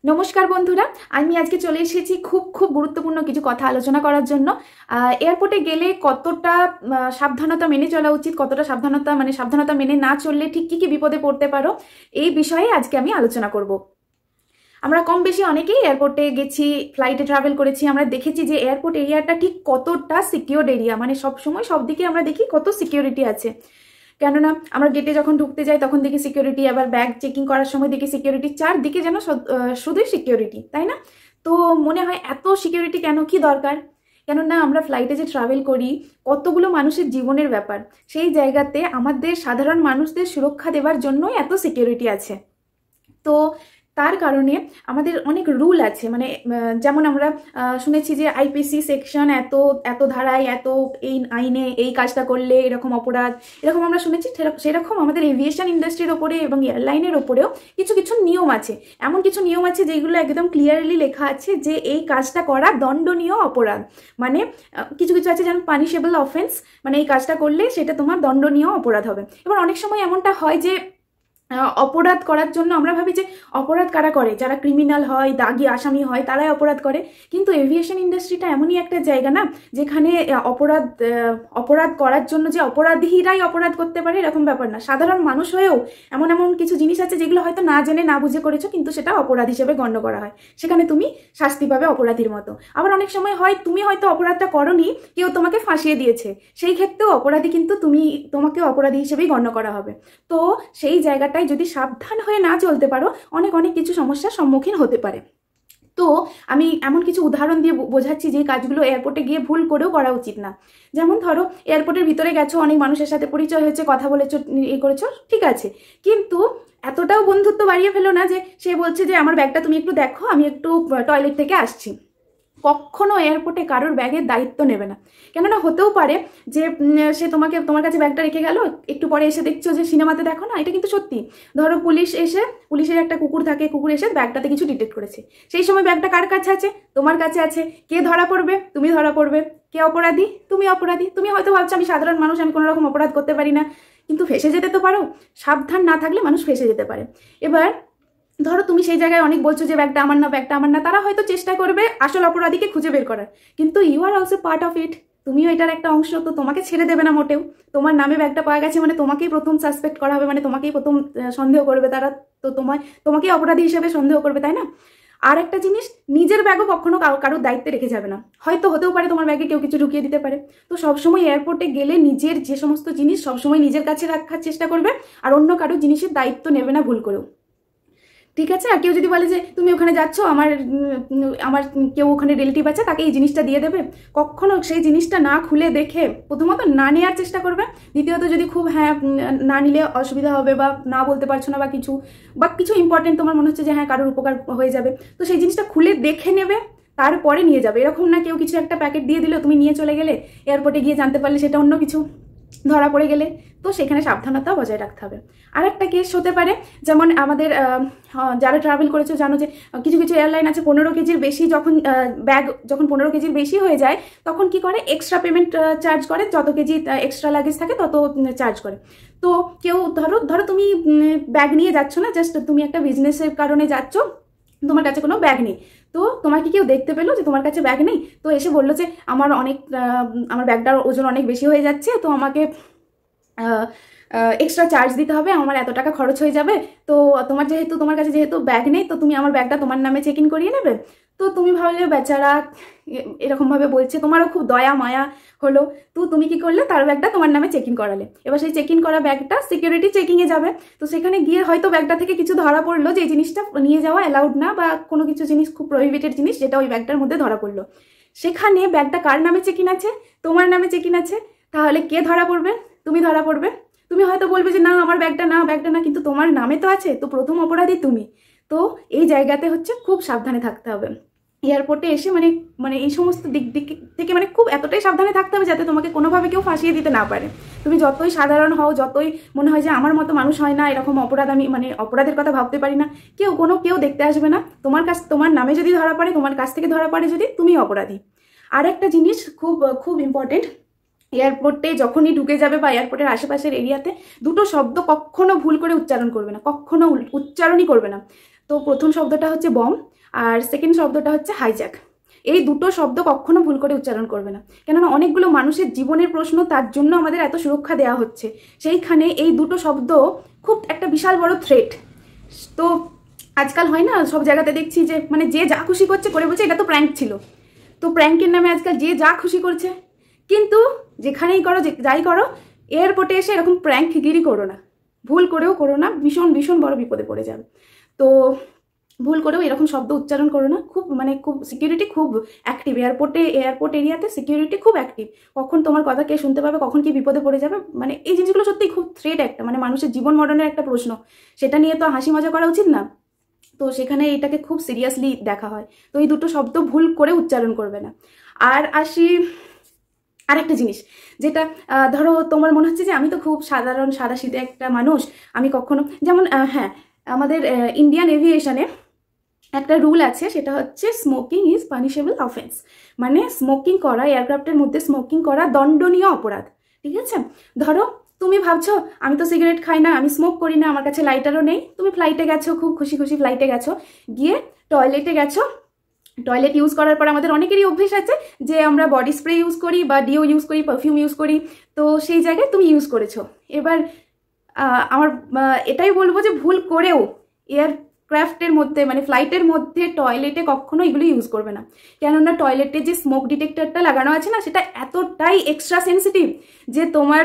নমস্কার বন্ধুরা, আমি আজকে চলে এসেছি খুব খুব গুরুত্বপূর্ণ কিছু কথা আলোচনা করার জন্য। এয়ারপোর্টে গেলে কতটা সাবধানতা মেনে চলা উচিত, কতটা সাবধানতা মেনে না চললে ঠিক কি কি বিপদে পড়তে পারো, এই বিষয়ে আজকে আমি আলোচনা করব। আমরা কম বেশি অনেকেই এয়ারপোর্টে গেছি, ফ্লাইটে ট্রাভেল করেছি, আমরা দেখেছি যে এয়ারপোর্ট এরিয়াটা ঠিক কতটা সিকিউরড এরিয়া, মানে সবসময় সব দিকে আমরা দেখি কত সিকিউরিটি আছে। কেননা আমরা গেটে যখন ঢুকতে যাই তখন দেখি সিকিউরিটি, আবার ব্যাগ চেকিং করার সময় দেখি সিকিউরিটি, চারদিকে যেন শুধুই সিকিউরিটি, তাই না? তো মনে হয় এত সিকিউরিটি কেন, কি দরকার? কেননা আমরা ফ্লাইটে যে ট্রাভেল করি, কতগুলো মানুষের জীবনের ব্যাপার, সেই জায়গাতে আমাদের সাধারণ মানুষদের সুরক্ষা দেওয়ার জন্যই এত সিকিউরিটি আছে। তো তার কারণে আমাদের অনেক রুল আছে, মানে যেমন আমরা শুনেছি যে আইপিসি সেকশন এত এত ধারায় এত, এই আইনে এই কাজটা করলে এরকম অপরাধ, এরকম আমরা শুনেছি। সেরকম আমাদের এভিয়েশন ইন্ডাস্ট্রির ওপরে এবং এয়ারলাইনের ওপরেও কিছু কিছু নিয়ম আছে। এমন কিছু নিয়ম আছে যেগুলো একদম ক্লিয়ারলি লেখা আছে যে এই কাজটা করা দণ্ডনীয় অপরাধ। মানে কিছু কিছু আছে যেমন পানিশেবল অফেন্স, মানে এই কাজটা করলে সেটা তোমার দণ্ডনীয় অপরাধ হবে। এবার অনেক সময় এমনটা হয় যে অপরাধ করার জন্য আমরা ভাবি যে অপরাধ কারা করে, যারা ক্রিমিনাল হয়, দাগি আসামি হয়, তারাই অপরাধ করে। কিন্তু এভিয়েশন ইন্ডাস্ট্রিটা এমনই একটা জায়গা না, যেখানে অপরাধ করার জন্য যে অপরাধীরাই অপরাধ করতে পারে এরকম ব্যাপার না। সাধারণ মানুষ হয়েও এমন এমন কিছু জিনিস আছে যেগুলো হয়তো না জেনে না বুঝে করেছো, কিন্তু সেটা অপরাধ হিসেবে গণ্য করা হয়, সেখানে তুমি শাস্তি পাবে অপরাধীর মতো। আবার অনেক সময় হয় তুমি হয়তো অপরাধটা করনি, কেউ তোমাকে ফাঁসিয়ে দিয়েছে, সেই ক্ষেত্রেও অপরাধী কিন্তু তোমাকে অপরাধী হিসেবেই গণ্য করা হবে। তো সেই জায়গাটায় যদি সাবধান হয়ে না চলতে পারো, অনেক অনেক কিছু সমস্যার সম্মুখীন হতে পারে। তো আমি এমন কিছু উদাহরণ দিয়ে বোঝাচ্ছি যে কাজগুলো এয়ারপোর্টে গিয়ে ভুল করেও করা উচিত না। যেমন ধরো, এয়ারপোর্টের ভিতরে গেছো, অনেক মানুষের সাথে পরিচয় হয়েছে, কথা বলেছো, করেছো, ঠিক আছে, কিন্তু এতটাও বন্ধুত্ব বাড়িয়ে ফেলো না যে সে বলছে যে আমার ব্যাগটা তুমি একটু দেখো, আমি একটু টয়লেট থেকে আসছি। কখনো এয়ারপোর্টে কারোর ব্যাগের দায়িত্ব নেবে না। কেননা হতেও পারে যে সে তোমার কাছে ব্যাগটা রেখে গেল, একটু পরে এসে দেখছো যে সিনেমাতে দেখো না, এটা কিন্তু সত্যি। ধরো পুলিশের একটা কুকুর থাকে, কুকুর এসে ব্যাগটাতে কিছু ডিটেক্ট করেছে, সেই সময় ব্যাগটা কার কাছে আছে? তোমার কাছে আছে। কে ধরা পড়বে? তুমি ধরা পড়বে। কে অপরাধী? তুমি অপরাধী। তুমি হয়তো ভাবছো আমি সাধারণ মানুষ, আমি কোনো রকম অপরাধ করতে পারি না, কিন্তু ফেঁসে যেতে তো পারো। সাবধান না থাকলে মানুষ ফেঁসে যেতে পারে। এবার ধরো তুমি সেই জায়গায় অনেক বলছো যে ব্যাগটা আমার না, ব্যাগটা আমার না, তারা হয়তো চেষ্টা করবে আসল অপরাধীকে খুঁজে বের করার, কিন্তু you are also part of it, তুমিও এটার একটা অংশ। তো তোমাকে ছেড়ে দেবে না মোটেও। তোমার নামে ব্যাগটা পাওয়া গেছে মানে তোমাকেই প্রথম সাসপেক্ট করা হবে, মানে তোমাকেই প্রথম সন্দেহ করবে তারা। তো তোমাকেই অপরাধী হিসেবে সন্দেহ করবে, তাই না? আর একটা জিনিস, নিজের ব্যাগও কখনো কারোর দায়িত্বে রেখে যাবে না। হয়তো হতেও পারে তোমার ব্যাগে কেউ কিছু ঢুকিয়ে দিতে পারে। তো সবসময় এয়ারপোর্টে গেলে নিজের যে সমস্ত জিনিস সবসময় নিজের কাছে রাখার চেষ্টা করবে, আর অন্য কারোর জিনিসের দায়িত্ব নেবে না ভুল করেও, ঠিক আছে? আর কেউ যদি বলে যে তুমি ওখানে যাচ্ছ, আমার কেউ ওখানে রিলেটিভ আছে, তাকে এই জিনিসটা দিয়ে দেবে, কখনো সেই জিনিসটা না খুলে দেখে প্রথমত না নেওয়ার চেষ্টা করবে। দ্বিতীয়ত যদি খুব না নিলে অসুবিধা হবে বা না বলতে পারছো না বা কিছু ইম্পর্টেন্ট তোমার মনে হচ্ছে যে হ্যাঁ কারোর উপকার হয়ে যাবে, তো সেই জিনিসটা খুলে দেখে নেবে, তারপরে নিয়ে যাবে। এরকম না কেউ কিছু একটা প্যাকেট দিয়ে দিল, তুমি নিয়ে চলে গেলে, এয়ারপোর্টে গিয়ে জানতে পারলে সেটা অন্য কিছু, ধরা পড়ে গেলে। তো সেখানে সাবধানতা বজায় রাখতে হবে। আর একটা কেস হতে পারে, যেমন আমাদের যারা ট্রাভেল করেছো জানো যে কিছু কিছু এয়ারলাইন আছে 15 কেজির বেশি, ব্যাগ যখন 15 কেজির বেশি হয়ে যায় তখন কি করে, এক্সট্রা পেমেন্ট চার্জ করে, যত কেজি এক্সট্রা লাগেজ থাকে তত চার্জ করে। তো কেউ ধরো তুমি ব্যাগ নিয়ে যাচ্ছ না, জাস্ট তুমি একটা বিজনেসের কারণে যাচ্ছ, তোমার কাছে কোনো ব্যাগ নেই। তো তোমাকে কেউ দেখতে পেলো যে তোমার কাছে ব্যাগ নেই, তো এসে বললো যে আমার ব্যাগটার ওজন অনেক বেশি হয়ে যাচ্ছে, তো আমাকে এক্সট্রা চার্জ দিতে হবে, আমার এত টাকা খরচ হয়ে যাবে। তো তোমার কাছে যেহেতু ব্যাগ নেই, তো তুমি আমার ব্যাগটা তোমার নামে চেক ইন করিয়ে নেবে। তো তুমি ভাবলে বেচারা এরকমভাবে বলছে, তোমারও খুব দয়া মায়া হলো, তো তুমি কি করলে, তার ব্যাগটা তোমার নামে চেক ইন করালে। এবার সেই চেক ইন করা ব্যাগটা সিকিউরিটি চেকিংয়ে যাবে, তো সেখানে গিয়ে হয়তো ব্যাগটা থেকে কিছু ধরা পড়লো যে এই জিনিসটা নিয়ে যাওয়া অ্যালাউড না, বা কোনো কিছু জিনিস খুব প্রহিবিটেড জিনিস যেটা ওই ব্যাগটার মধ্যে ধরা পড়লো। সেখানে ব্যাগটা কার নামে চেক ইন আছে? তোমার নামে চেক ইন আছে। তাহলে কে ধরা পড়বে? তুমি ধরা পড়বে। তুমি হয়তো বলবে যে না আমার ব্যাগটা না, কিন্তু তোমার নামে তো আছে, তো প্রথম অপরাধী তুমি। তো এই জায়গাতে হচ্ছে খুব সাবধানে থাকতে হবে এয়ারপোর্টে এসে, মানে এই সমস্ত দিক থেকে মানে খুব এতটাই সাবধানে থাকতে হবে যাতে তোমাকে কোনোভাবে কেউ ফাঁসিয়ে দিতে না পারে। তুমি যতই সাধারণ হও, যতই মনে হয় যে আমার মতো মানুষ হয় না, এরকম অপরাধ আমি অপরাধের কথা ভাবতে পারি না, কেউ দেখতে আসবে না। তোমার নামে যদি ধরা পড়ে, তোমার কাছ থেকে ধরা পড়ে যদি, তুমি অপরাধী। আর একটা জিনিস খুব খুব ইম্পর্টেন্ট, এয়ারপোর্টে যখনই ঢুকে যাবে বা এয়ারপোর্টের আশেপাশের এরিয়াতে দুটো শব্দ কখনো ভুল করে উচ্চারণ করবে না, কখনো উচ্চারণই করবে না। তো প্রথম শব্দটা হচ্ছে বম, আর সেকেন্ড শব্দটা হচ্ছে হাইজ্যাক। এই দুটো শব্দ কখনো ভুল করে উচ্চারণ করবে না, কেননা অনেকগুলো মানুষের জীবনের প্রশ্ন, তার জন্য আমাদের এত সুরক্ষা দেওয়া হচ্ছে, সেইখানে এই দুটো শব্দ খুব একটা বিশাল বড় থ্রেট। তো আজকাল হয় না, সব জায়গাতে দেখছি যে মানে যে যা খুশি করছে করে বলছে এটা তো প্র্যাঙ্ক ছিল। তো প্র্যাঙ্কের নামে আজকাল যে যা খুশি করছে, কিন্তু যেখানেই করো যাই করো, এয়ারপোর্টে এসে এরকম প্র্যাঙ্কগিরি করো না, ভুল করেও করো না, ভীষণ ভীষণ বড় বিপদে পড়ে যাবে। তো ভুল করেও এরকম শব্দ উচ্চারণ করো না। খুব মানে খুব সিকিউরিটি খুব অ্যাক্টিভ, এয়ারপোর্ট এরিয়াতে সিকিউরিটি খুব অ্যাক্টিভ। কখন তোমার কথা কে শুনতে পাবে, কখন কি বিপদে পড়ে যাবে, মানে এই জিনিসগুলো সত্যিই খুব থ্রেট একটা, মানে মানুষের জীবন মরণের একটা প্রশ্ন, সেটা নিয়ে তো হাসি মজা করা উচিত না। তো সেখানে এটাকে খুব সিরিয়াসলি দেখা হয়। তো এই দুটো শব্দ ভুল করে উচ্চারণ করবে না। আর আসি আরেকটা জিনিস, যেটা ধরো তোমার মনে হচ্ছে যে আমি তো খুব সাধারণ সাদাসিধে একটা মানুষ, আমি কখনো যেমন হ্যাঁ, আমাদের ইন্ডিয়ান এভিয়েশনে একটা রুল আছে, সেটা হচ্ছে স্মোকিং ইজ পানিশেবল অফেন্স, মানে স্মোকিং করা, এয়ারক্রাফটের মধ্যে স্মোকিং করা দণ্ডনীয় অপরাধ। ঠিক আছে, ধরো তুমি ভাবছো আমি তো সিগারেট খাই না, আমি স্মোক করি না, আমার কাছে লাইটারও নেই, তুমি ফ্লাইটে গেছো, খুব খুশি খুশি ফ্লাইটে গেছো, গিয়ে টয়লেটে গেছো, টয়লেট ইউজ করার পর আমাদের অনেকেরই অভ্যেস আছে যে আমরা বডি স্প্রে ইউজ করি বা ডিও ইউজ করি, পারফিউম ইউজ করি। তো সেই জায়গায় তুমি ইউজ করেছো। এবার আমার এটাই বলবো যে ভুল করেও এয়ারক্রাফটের মধ্যে মানে ফ্লাইটের মধ্যে টয়লেটে কখনো এগুলো ইউজ করবে না, কেননা টয়লেটে যে স্মোক ডিটেক্টরটা লাগানো আছে না, সেটা এতটাই এক্সট্রা সেন্সিটিভ যে তোমার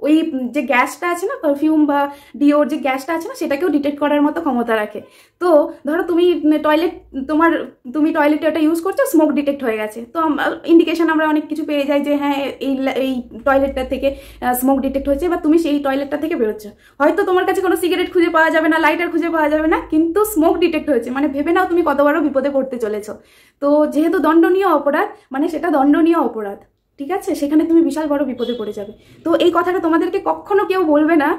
ওই যে গ্যাসটা আছে না, পারফিউম বা ডিওর যে গ্যাসটা আছে না, সেটাকেও ডিটেক্ট করার মতো ক্ষমতা রাখে। তো ধরো তুমি টয়লেটে ওটা ইউজ করছো, স্মোক ডিটেক্ট হয়ে গেছে, তো ইন্ডিকেশন আমরা অনেক কিছু পেয়ে যাই যে হ্যাঁ এই টয়লেটটা থেকে স্মোক ডিটেক্ট হয়েছে, বা তুমি সেই টয়লেটটা থেকে বেরোচ্ছ, হয়তো তোমার কাছে কোনো সিগারেট খুঁজে পাওয়া যাবে না, লাইটার খুঁজে পাওয়া যাবে না, কিন্তু স্মোক ডিটেক্ট হয়েছে, মানে ভেবে নাও তুমি কত বড় বিপদে পড়তে চলেছো। তো যেহেতু দণ্ডনীয় অপরাধ, মানে সেটা দণ্ডনীয় অপরাধ, ঠিক আছে, সেখানে তুমি বিশাল বড় বিপদে পড়ে যাবে। তো এই কথাটা তোমাদেরকে কখনো কেউ বলবে না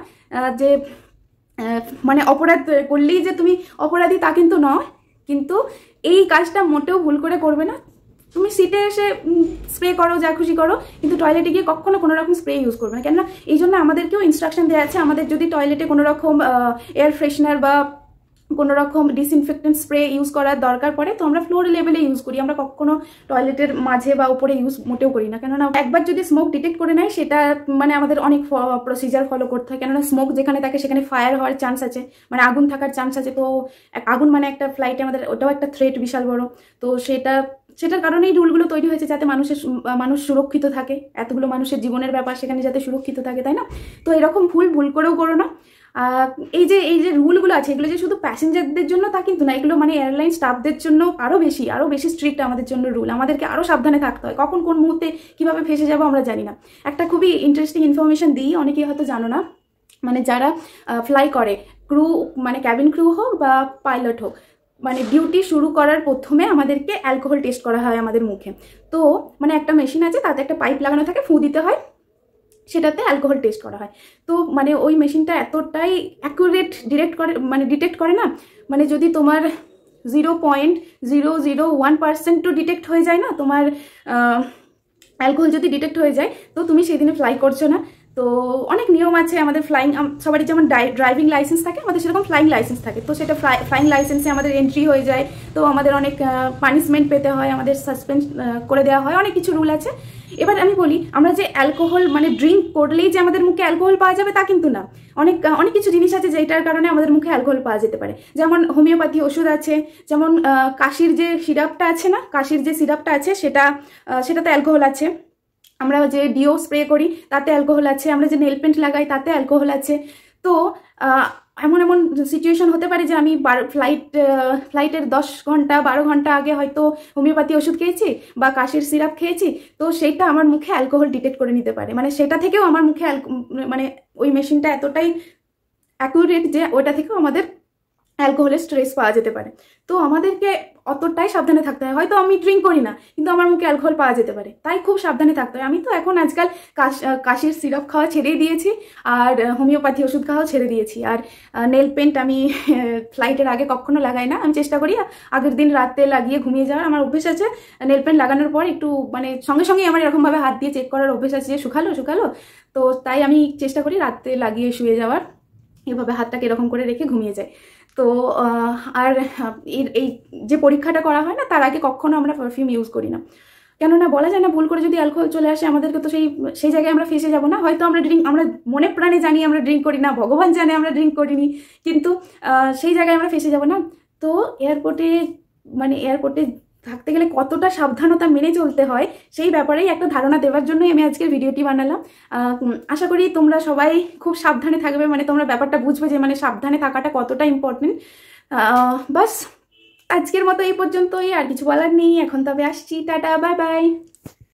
যে মানে অপরাধ করলেই যে তুমি অপরাধী, তা কিন্তু নয়, কিন্তু এই কাজটা মোটেও ভুল করে করবে না। তুমি সিটে এসে স্প্রে করো, যা খুশি করো, কিন্তু টয়লেটে গিয়ে কখনো কোনো রকম স্প্রে ইউজ করবে না, কেননা এই জন্য আমাদেরকেও ইনস্ট্রাকশন দেওয়া আছে, আমাদের যদি টয়লেটে কোনো রকম এয়ার ফ্রেশনার বা কোনো রকম ডিসইনফেক্টেন্ট স্প্রে ইউজ করার দরকার পড়ে, তো আমরা ফ্লোর লেভেলে ইউজ করি, আমরা কখনো টয়লেটের মাঝে বা উপরে ইউজ মোটেও করি না, কেননা একবার যদি স্মোক ডিটেক্ট করে নেয়, সেটা মানে আমাদের অনেক প্রসিজার ফলো করতে হয়, কেননা স্মোক যেখানে থাকে সেখানে ফায়ার হওয়ার চান্স আছে, মানে আগুন থাকার চান্স আছে। তো আগুন মানে একটা ফ্লাইটে আমাদের ওটাও একটা থ্রেট বিশাল বড়। তো সেটার কারণেই রুলগুলো তৈরি হয়েছে, যাতে মানুষ সুরক্ষিত থাকে, এতগুলো মানুষের জীবনের ব্যাপার, সেখানে যাতে সুরক্ষিত থাকে, তাই না? তো এরকম ভুল করেও করো না। এই যে রুলগুলো আছে, এগুলো যে শুধু প্যাসেঞ্জারদের জন্য তা কিন্তু না, এগুলো মানে এয়ারলাইন স্টাফদের জন্য আরও বেশি স্ট্রিক্ট আমাদের জন্য রুল। আমাদেরকে আরও সাবধানে থাকতে হয়, কখন কোন মুহূর্তে কিভাবে ফেসে যাবো আমরা জানি না। একটা খুবই ইন্টারেস্টিং ইনফরমেশন দিই, অনেকেই হয়তো জানো না, মানে যারা ফ্লাই করে, ক্রু মানে ক্যাবিন ক্রু হোক বা পাইলট হোক, মানে ডিউটি শুরু করার প্রথমে আমাদেরকে অ্যালকোহল টেস্ট করা হয় আমাদের মুখে। তো মানে একটা মেশিন আছে, তাতে একটা পাইপ লাগানো থাকে, ফু দিতে হয়, সেটাতে অ্যালকোহল টেস্ট করা হয়। তো মানে ওই মেশিনটা এতটাই অ্যাকুরেট ডিটেক্ট করে না, মানে যদি তোমার 0.001% ডিটেক্ট হয়ে যায় না, তোমার অ্যালকোহল যদি ডিটেক্ট হয়ে যায়, তো তুমি সেদিনে ফ্লাই করছো না। তো অনেক নিয়ম আছে আমাদের ফ্লাইং, সবারই যেমন ড্রাইভিং লাইসেন্স থাকে, আমাদের সেরকম ফ্লাইং লাইসেন্স থাকে। তো সেটা ফ্লাইং লাইসেন্সে আমাদের এন্ট্রি হয়ে যায়, তো আমাদের অনেক পানিশমেন্ট পেতে হয়, আমাদের সাসপেন্ড করে দেওয়া হয়, অনেক কিছু রুল আছে। এবার আমি বলি, আমরা যে অ্যালকোহল মানে ড্রিঙ্ক করলেই যে আমাদের মুখে অ্যালকোহল পাওয়া যাবে তা কিন্তু না। অনেক কিছু জিনিস আছে যেটার কারণে আমাদের মুখে অ্যালকোহল পাওয়া যেতে পারে, যেমন হোমিওপ্যাথি ওষুধ আছে, যেমন কাশির যে সিরাপটা আছে সেটাতে অ্যালকোহল আছে, আমরা যে ডিও স্প্রে করি তাতে অ্যালকোহল আছে, আমরা যে নেল পেন্ট লাগাই তাতে অ্যালকোহল আছে। তো এমন সিচুয়েশন হতে পারে যে আমি ফ্লাইটের 10 ঘন্টা 12 ঘন্টা আগে হয়তো হোমিওপ্যাথি ওষুধ খেয়েছি বা কাশির সিরাপ খেয়েছি, তো সেইটা আমার মুখে অ্যালকোহল ডিটেক্ট করে নিতে পারে, মানে সেটা থেকেও আমার মুখে মানে ওই মেশিনটা এতটাই অ্যাকুরেট যে ওটা থেকেও আমাদের অ্যালকোহলের স্ট্রেস পাওয়া যেতে পারে। তো আমাদেরকে অতটাই সাবধানে থাকতে হয়। হয়তো আমি ড্রিঙ্ক করি না, কিন্তু আমার মুখে অ্যালকোহল পাওয়া যেতে পারে, তাই খুব সাবধানে থাকতে হয়। আমি তো এখন আজকাল কাশির সিরাপ খাওয়া ছেড়েই দিয়েছি, আর হোমিওপ্যাথি ওষুধ খাওয়া ছেড়ে দিয়েছি, আর নেল পেন্ট আমি ফ্লাইটের আগে কখনো লাগাই না। আমি চেষ্টা করি আগের দিন রাতে লাগিয়ে ঘুমিয়ে যাওয়ার, আমার অভ্যেস আছে। নেল পেন্ট লাগানোর পর একটু মানে সঙ্গে আমার এরকমভাবে হাত দিয়ে চেক করার অভ্যেস আছে যে শুকালো, তো তাই আমি চেষ্টা করি রাতে লাগিয়ে শুয়ে যাওয়ার, এভাবে হাতটাকে এরকম করে রেখে ঘুমিয়ে যায়। তো আর এই যে পরীক্ষাটা করা হয় না, তার আগে কখনো আমরা পারফিউম ইউজ করি না। কেননা বলা যায় না, ভুল করে যদি অ্যালকোহল চলে আসে আমাদেরকে, তো সেই জায়গায় আমরা ফেসে যাব না। হয়তো আমরা মনে প্রাণে জানি আমরা ড্রিঙ্ক করি না, ভগবান জানে আমরা ড্রিঙ্ক করিনি, কিন্তু সেই জায়গায় আমরা ফেসে যাব না। তো এয়ারপোর্টে থাকতে গেলে কতটা সাবধানতা মেনে চলতে হয় সেই ব্যাপারেই একটা ধারণা দেওয়ার জন্যই আমি আজকের ভিডিওটি বানালাম। আশা করি তোমরা সবাই খুব সাবধানে থাকবে, মানে তোমরা ব্যাপারটা বুঝবে যে মানে সাবধানে থাকাটা কতটা ইম্পর্টেন্ট। বাস আজকের মতো এই পর্যন্তই, আর কিছু বলার নেই এখন। তবে আসছি, টাটা, বাই বাই।